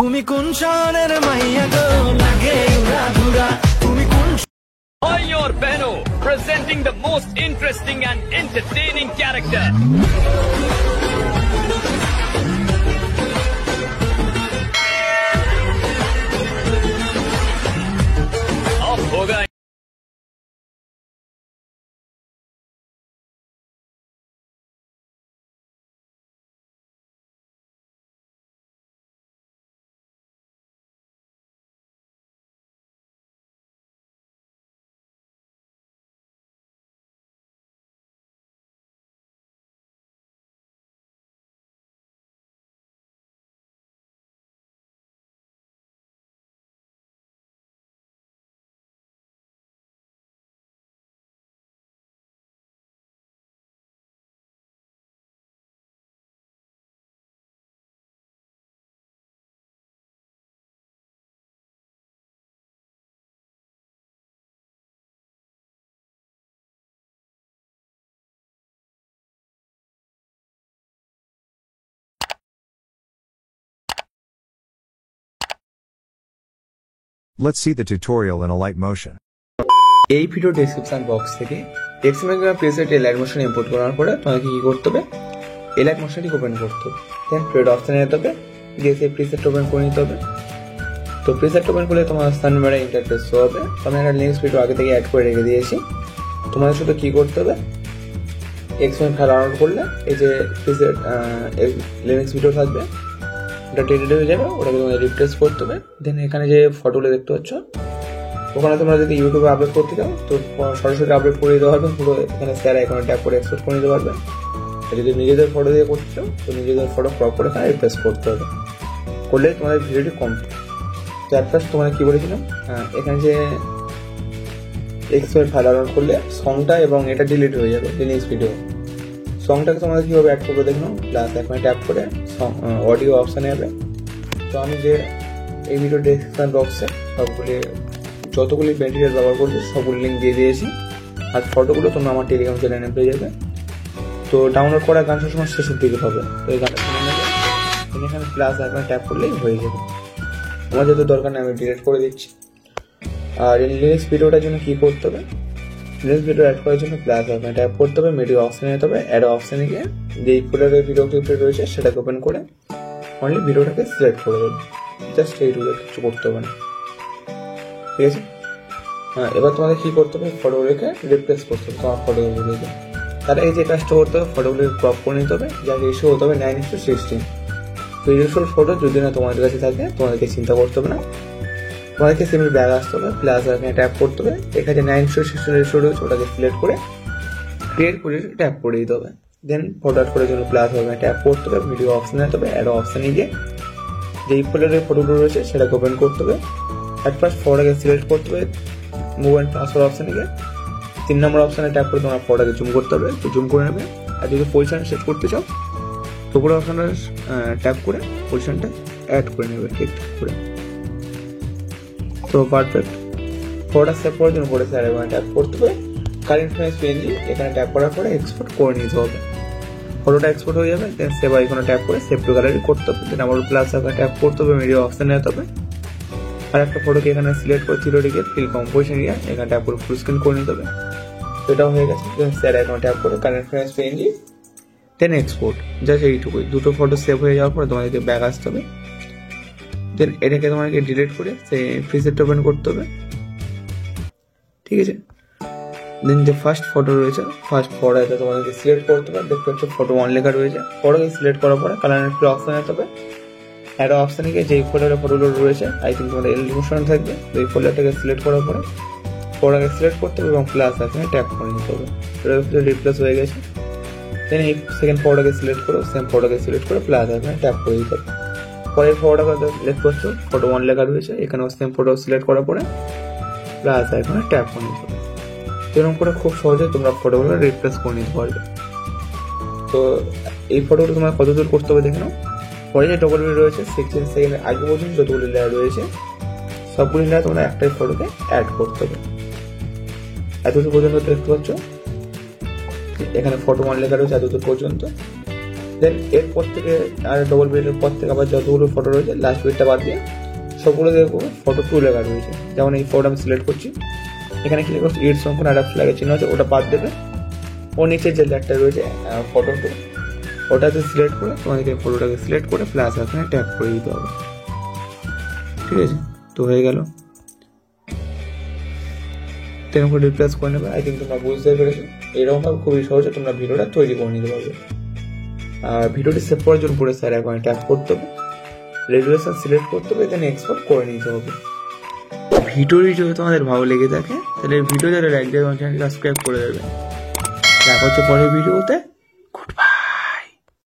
তুমি কোন শহরের মাইয়া গো লাগে উড়া ধুরা তুমি কোন Your Beno presenting the most interesting and entertaining character. अब होगा Let's see the tutorial in a light motion. এই ভিডিও ডেসক্রিপশন বক্স থেকে XML preset elite motion import করার পরে তোমাকে কি করতে হবে, এলাইট মোশনটি ওপেন করতে হবে। দেন প্রিড অপশনে যেতে হবে, গিয়ে সেই প্রিসেট ওপেন করে নিতে হবে। তো প্রিসেট ওপেন করলে তোমার সানমারা ইন্টারফেস শো হবে। তো আমি একটা লিঙ্ক ভিডিও আগে থেকে অ্যাড করে রেখে দিয়েছি। তোমাদের শুধু কি করতে হবে, এক্সএমএল ফাইল ডাউনলোড করলে এই যে প্রিসেট লিঙ্ক ভিডিও থাকবে, এটা ডিলিট হয়ে যাবে, ওটাকে তোমাকে রিপ্লেস করতে হবে। দেন এখানে যে ফটোগুলো দেখতে পাচ্ছ, ওখানে তোমরা যদি ইউটিউবে আপলোড করতে চাও তো সরাসরি আপলোড করে দিতে পারবে, পুরো এখানে শেয়ার আইকনে ট্যাপ করে এক্সপোর্ট করে নিতে পারবে। আর যদি নিজেদের ফটো দিয়ে করতে চাও তো নিজেদের ফটো ক্রপ করে এখানে রিপ্লেস করতে হবে, করলে তোমাদের ভিডিওটি কমপ্লিট। তো অ্যাট ফার্স্ট তোমাদের কী বলেছিলাম, এখানে যে এক্সপোর্ট ফাইল ডাউনলোড করলে সংটা এবং এটা ডিলিট হয়ে যাবে লিনাক্স ভিডিও। সংটাকে তোমাদের কীভাবে অ্যাড করবে দেখুন, প্লাস এখানে ট্যাপ করে অডিও অপশানে যাবে। তো আমি যে এই ভিডিও ডেসক্রিপশন বক্সে সবগুলি যতগুলি মেটেরিয়াল ব্যবহার করছি সবগুলি লিঙ্ক দিয়ে দিয়েছি। আর ফটোগুলো তোমরা আমার টেলিগ্রাম চ্যানেলে পেয়ে যাবে। তো ডাউনলোড করা গান সবসময় শেষের দিকে পাবে, তো এই গানটা শুনে নেবে। এখানে প্লাস এখানে ট্যাপ করলেই হয়ে যাবে। আমার যেহেতু দরকার নেই আমি ডিলিট করে দিচ্ছি। আর এই লিনাক্স ভিডিওটার জন্য কী করতে হবে, লিনাক্স ভিডিও অ্যাড করার জন্য প্লাস এখানে ট্যাপ করতে হবে, মিডিয়া অপশানে যেতে হবে, অ্যাড অপশানে গিয়ে যে ফোল্ডারের ভিডিও ক্লিপটা রয়েছে সেটাকে ওপেন করে অনলি ভিডিওটাকে সিলেক্ট করে দেবে। জাস্ট এইটুকু, কিছু করতে হবে না, ঠিক আছে। হ্যাঁ, এবার তোমাদের কী করতে হবে, ফটোগুলোকে রিপ্লেস করতে হবে তোমার ফটোগুলোকে। তাহলে এই যে কাজটা করতে হবে, ফটোগুলোকে ক্রপ করে নিতে হবে, যার রেশিও হতে হবে 9:16। তো ইউজুয়াল ফটো যদি না তোমাদের কাছে থাকে তোমাদেরকে চিন্তা করতে হবে না, তোমাদেরকে সিম্পল ব্যাগ আসতে হবে, প্লাস এখানে ট্যাপ করতে হবে। এখানে 9:16 রেশিও রয়েছে ওটাকে সিলেক্ট করে ক্রিয়েট করে ট্যাপ করে দিতে হবে। দেন ফটো অ্যাড করার জন্য প্লাস হবে ট্যাপ করতে হবে, ভিডিও অপশানে যেতে হবে, অ্যাড অপশানে গিয়ে যেই ফোল্ডারের ফটোগুলো রয়েছে সেটাকে ওপেন করতে হবে। অ্যাট ফার্স্ট ফটোটাকে সিলেক্ট করতে হবে, মুভ অ্যান্ড ট্রান্সফার অপশানে গিয়ে 3 নম্বর অপশানে ট্যাপ করে তোমার ফটোটাকে জুম করতে হবে, তো জুম করে নেবে। আর যদি পজিশন সেট করতে চাও তো পুরো অপশানে ট্যাপ করে পজিশনটা অ্যাড করে নেবে ঠিকঠাক করে। তো পারফেক্ট। ফটোটা সেভ করার জন্য পরে স্যার এখানে ট্যাপ করতে হবে, কারেন্ট ফ্রেম পিএনজি এখানে ট্যাপ করার পরে এক্সপোর্ট করে নিতে হবে। ফটোটা এক্সপোর্ট হয়ে যাবে, দেন সেভ আইকনে ট্যাপ করে সেভ টু গ্যালারি করতে হবে। দেন আবার প্লাস এখানে ট্যাপ করতে হবে, মিডিয়া অপশানে যেতে হবে। আর একটা ফটোকে এখানে সিলেক্ট করে থিওরিটিকে ফিল কম্পোজিশন এরিয়া এখানে ট্যাপ করে ফুল স্ক্রিন করে নিতে হবে। তো এটাও হয়ে গেছে। দেন শেয়ার আইকনে ট্যাপ করে কারেন্ট ফ্রেম পিএনজি দেন এক্সপোর্ট, জাস্ট এইটুকুই। দুটো ফটো সেভ হয়ে যাওয়ার পরে তোমাদেরকে ব্যাক আসতে হবে। দেন এটাকে তোমাকে ডিলিট করে সেই প্রিসেটটা ওপেন করতে হবে, ঠিক আছে। দেন যে ফার্স্ট ফটো রয়েছে, ফার্স্ট ফটোটা তোমাদেরকে সিলেক্ট করতে হবে। দেখতে পাচ্ছ ফটো 1 লেখা রয়েছে। ফটোকে সিলেক্ট করার পরে কালার ফ্রি অপশানে যেতে হবে, অ্যাড অপশানে গিয়ে যেই ফোল্ডারে ফটোগুলো রয়েছে আই থিঙ্ক তোমাদের এলিমিনেশন থাকবে, তো এই ফোল্ডারটাকে সিলেক্ট করার পরে ফটোটাকে সিলেক্ট করতে হবে এবং প্লাস এখানে ট্যাপ করে নিতে হবে। এটা রিপ্লেস হয়ে গেছে। দেন এই সেকেন্ড ফটোটাকে সিলেক্ট করো, সেম ফটোকে সিলেক্ট করে প্লাস এখানে ট্যাপ করে দিতে হবে। পরে ফটোটাকে সিলেক্ট করছো, ফটো 1 লেখা রয়েছে, এখানেও সেম ফটো সিলেক্ট করার পরে প্লাস এখানে ট্যাপ করে নিতে হবে। এরকম করে খুব সহজে তোমরা ফটোগুলো রিপ্লেস করে নিতে পারবে। তো এই ফটোগুলো তোমার কত দূর করতে হবে দেখে নাও। পরে যে টগল রয়েছে 16 সেকেন্ডের আগে পর্যন্ত যতগুলি লেয়ার রয়েছে সবগুলি লেয়ার তোমরা একটাই ফটোতে অ্যাড করতে হবে। এতদূর পর্যন্ত দেখতে পাচ্ছ, এখানে ফটো 1 লেখা রয়েছে এতদূর পর্যন্ত। দেন এরপর থেকে আর ডবল বিটের পর থেকে আবার যতগুলো ফটো রয়েছে লাস্ট বিটটা বাদ দিয়ে সবগুলো দেখবো ফটো টু লেখা রয়েছে। যেমন এই ফটো আমি সিলেক্ট করছি, এখানে ক্লিক করছি ইট সংখ্যা একটা ফ্ল্যাগের চিহ্ন আছে, ওটা বাদ দেবে। ও নিচে যে লেয়ারটা রয়েছে ফটো টু, ওটাতে সিলেক্ট করে তোমাদেরকে ফটোটাকে সিলেক্ট করে প্লাস এখানে ট্যাপ করে দিতে হবে। ঠিক আছে, তো হয়ে গেল। তেমন করে রিপ্লেস করে নেবে। আই থিঙ্ক তোমরা বুঝতে পেরেছো। এরকমভাবে খুবই সহজে তোমরা ভিডিওটা তৈরি করে নিতে পারবে। আর ভিডিওটি সেভ করার জন্য পুরো স্যার এখন ট্যাপ করতে হবে, রেজুলেশন সিলেক্ট করতে হবে, দেন এক্সপোর্ট করে নিতে হবে। ভিডিওটি যদি তোমাদের ভালো লেগে থাকে তাহলে ভিডিও যারা লাইক দেবে চ্যানেলটি সাবস্ক্রাইব করে দেবে। দেখা হচ্ছে পরের ভিডিওতে।